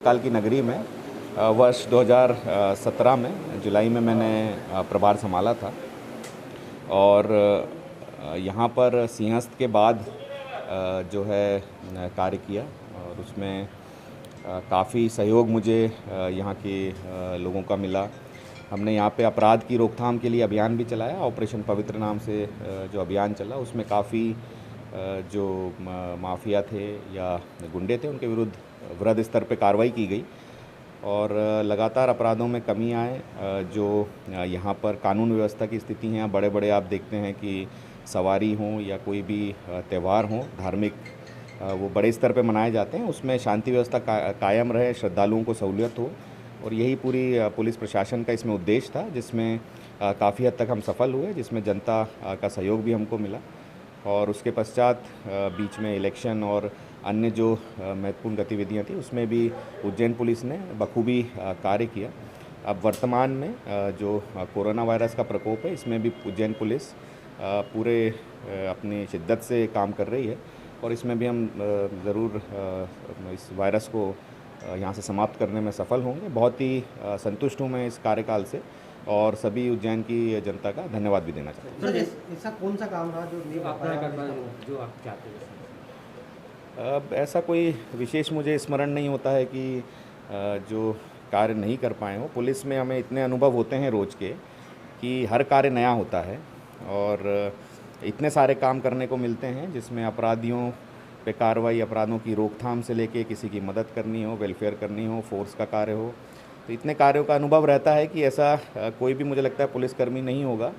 महाकाल की नगरी में वर्ष 2017 में जुलाई में मैंने प्रभार संभाला था और यहाँ पर सिंहस्थ के बाद जो है कार्य किया और उसमें काफ़ी सहयोग मुझे यहाँ के लोगों का मिला। हमने यहाँ पे अपराध की रोकथाम के लिए अभियान भी चलाया। ऑपरेशन पवित्र नाम से जो अभियान चला उसमें काफ़ी जो माफिया थे या गुंडे थे उनके विरुद्ध वृहद स्तर पे कार्रवाई की गई और लगातार अपराधों में कमी आए। जो यहाँ पर कानून व्यवस्था की स्थिति है, बड़े बड़े आप देखते हैं कि सवारी हों या कोई भी त्यौहार हों धार्मिक, वो बड़े स्तर पे मनाए जाते हैं, उसमें शांति व्यवस्था कायम रहे, श्रद्धालुओं को सहूलियत हो और यही पूरी पुलिस प्रशासन का इसमें उद्देश्य था, जिसमें काफ़ी हद तक हम सफल हुए, जिसमें जनता का सहयोग भी हमको मिला। और उसके पश्चात बीच में इलेक्शन और अन्य जो महत्वपूर्ण गतिविधियां थी उसमें भी उज्जैन पुलिस ने बखूबी कार्य किया। अब वर्तमान में जो कोरोना वायरस का प्रकोप है इसमें भी उज्जैन पुलिस पूरे अपनी शिद्दत से काम कर रही है और इसमें भी हम ज़रूर इस वायरस को यहाँ से समाप्त करने में सफल होंगे। बहुत ही संतुष्ट हूँ मैं इस कार्यकाल से और सभी उज्जैन की जनता का धन्यवाद भी देना चाहता हूँ। सर, ऐसा कौन सा काम रहा जो आप चाहते हैं? ऐसा कोई विशेष मुझे स्मरण नहीं होता है कि जो कार्य नहीं कर पाए हों। पुलिस में हमें इतने अनुभव होते हैं रोज़ के कि हर कार्य नया होता है और इतने सारे काम करने को मिलते हैं जिसमें अपराधियों पे कार्रवाई, अपराधों की रोकथाम से लेके किसी की मदद करनी हो, वेलफेयर करनी हो, फोर्स का कार्य हो, तो इतने कार्यों का अनुभव रहता है कि ऐसा कोई भी मुझे लगता है पुलिसकर्मी नहीं होगा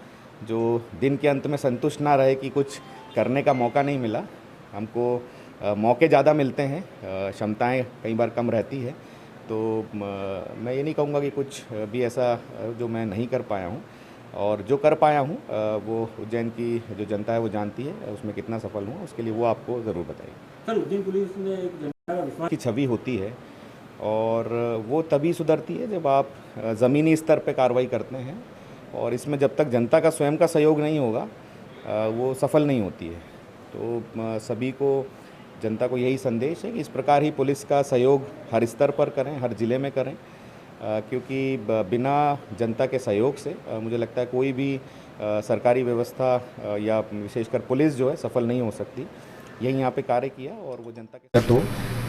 जो दिन के अंत में संतुष्ट ना रहे कि कुछ करने का मौका नहीं मिला। हमको मौके ज़्यादा मिलते हैं, क्षमताएं कई बार कम रहती है, तो मैं ये नहीं कहूँगा कि कुछ भी ऐसा जो मैं नहीं कर पाया हूँ और जो कर पाया हूँ वो उज्जैन की जो जनता है वो जानती है, उसमें कितना सफल हूँ उसके लिए वो आपको ज़रूर बताइए। सर, उज्जैन पुलिस ने एक जनता का विश्वास की छवि होती है और वो तभी सुधरती है जब आप ज़मीनी स्तर पे कार्रवाई करते हैं और इसमें जब तक जनता का स्वयं का सहयोग नहीं होगा वो सफल नहीं होती है। तो सभी को, जनता को यही संदेश है कि इस प्रकार ही पुलिस का सहयोग हर स्तर पर करें, हर ज़िले में करें, क्योंकि बिना जनता के सहयोग से मुझे लगता है कोई भी सरकारी व्यवस्था या विशेषकर पुलिस जो है सफल नहीं हो सकती। यही यहाँ पे कार्य किया और वो जनता के साथ हो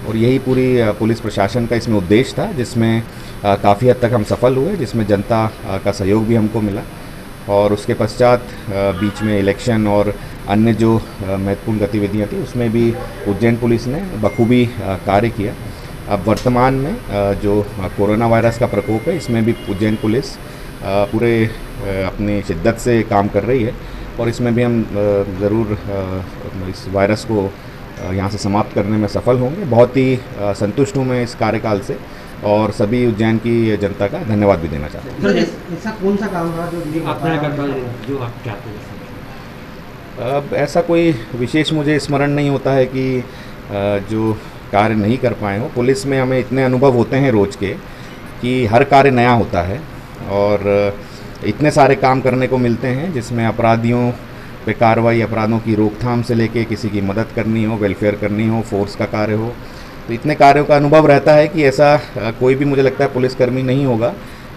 और यही पूरी पुलिस प्रशासन का इसमें उद्देश्य था, जिसमें काफ़ी हद तक हम सफल हुए, जिसमें जनता का सहयोग भी हमको मिला। और उसके पश्चात बीच में इलेक्शन और अन्य जो महत्वपूर्ण गतिविधियां थी उसमें भी उज्जैन पुलिस ने बखूबी कार्य किया। अब वर्तमान में जो कोरोना वायरस का प्रकोप है इसमें भी उज्जैन पुलिस पूरे अपनी शिद्दत से काम कर रही है और इसमें भी हम ज़रूर इस वायरस को यहाँ से समाप्त करने में सफल होंगे। बहुत ही संतुष्ट हूँ मैं इस कार्यकाल से और सभी उज्जैन की जनता का धन्यवाद भी देना चाहता हूँ। सर, ऐसा कौन सा काम रहा जो आप चाहते हैं? ऐसा कोई विशेष मुझे स्मरण नहीं होता है कि जो कार्य नहीं कर पाए हों। पुलिस में हमें इतने अनुभव होते हैं रोज़ के कि हर कार्य नया होता है और इतने सारे काम करने को मिलते हैं जिसमें अपराधियों पे कार्रवाई, अपराधों की रोकथाम से लेके किसी की मदद करनी हो, वेलफेयर करनी हो, फोर्स का कार्य हो, तो इतने कार्यों का अनुभव रहता है कि ऐसा कोई भी मुझे लगता है पुलिसकर्मी नहीं होगा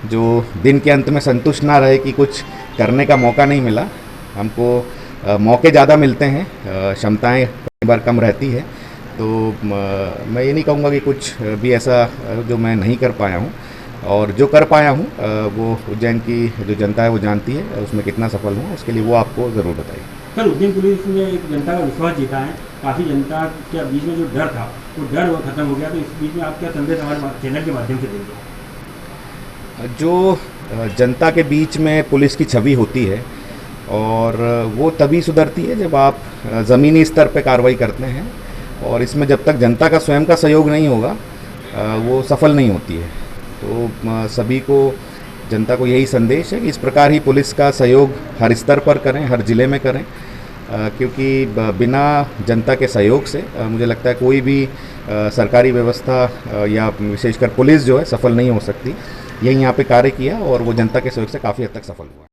जो दिन के अंत में संतुष्ट ना रहे कि कुछ करने का मौका नहीं मिला। हमको मौके ज़्यादा मिलते हैं, क्षमताएं कई बार कम रहती है, तो मैं ये नहीं कहूँगा कि कुछ भी ऐसा जो मैं नहीं कर पाया हूँ और जो कर पाया हूँ वो उज्जैन की जो जनता है वो जानती है, उसमें कितना सफल हूँ उसके लिए वो आपको ज़रूर बताइए। सर, उज्जैन पुलिस ने एक जनता का विश्वास जीता है। काफ़ी जनता के बीच में जो डर था वो डर वो खत्म हो गया, तो इस बीच में आप क्या संदेश हमारे चैनल के माध्यम से देंगे? जो जनता के बीच में पुलिस की छवि होती है और वो तभी सुधरती है जब आप ज़मीनी स्तर पे कार्रवाई करते हैं और इसमें जब तक जनता का स्वयं का सहयोग नहीं होगा वो सफल नहीं होती है। तो सभी को, जनता को यही संदेश है कि इस प्रकार ही पुलिस का सहयोग हर स्तर पर करें, हर ज़िले में करें, क्योंकि बिना जनता के सहयोग से मुझे लगता है कोई भी सरकारी व्यवस्था या विशेषकर पुलिस जो है सफल नहीं हो सकती। यही यहाँ पे कार्य किया और वो जनता के सहयोग से काफ़ी हद तक सफल हुआ।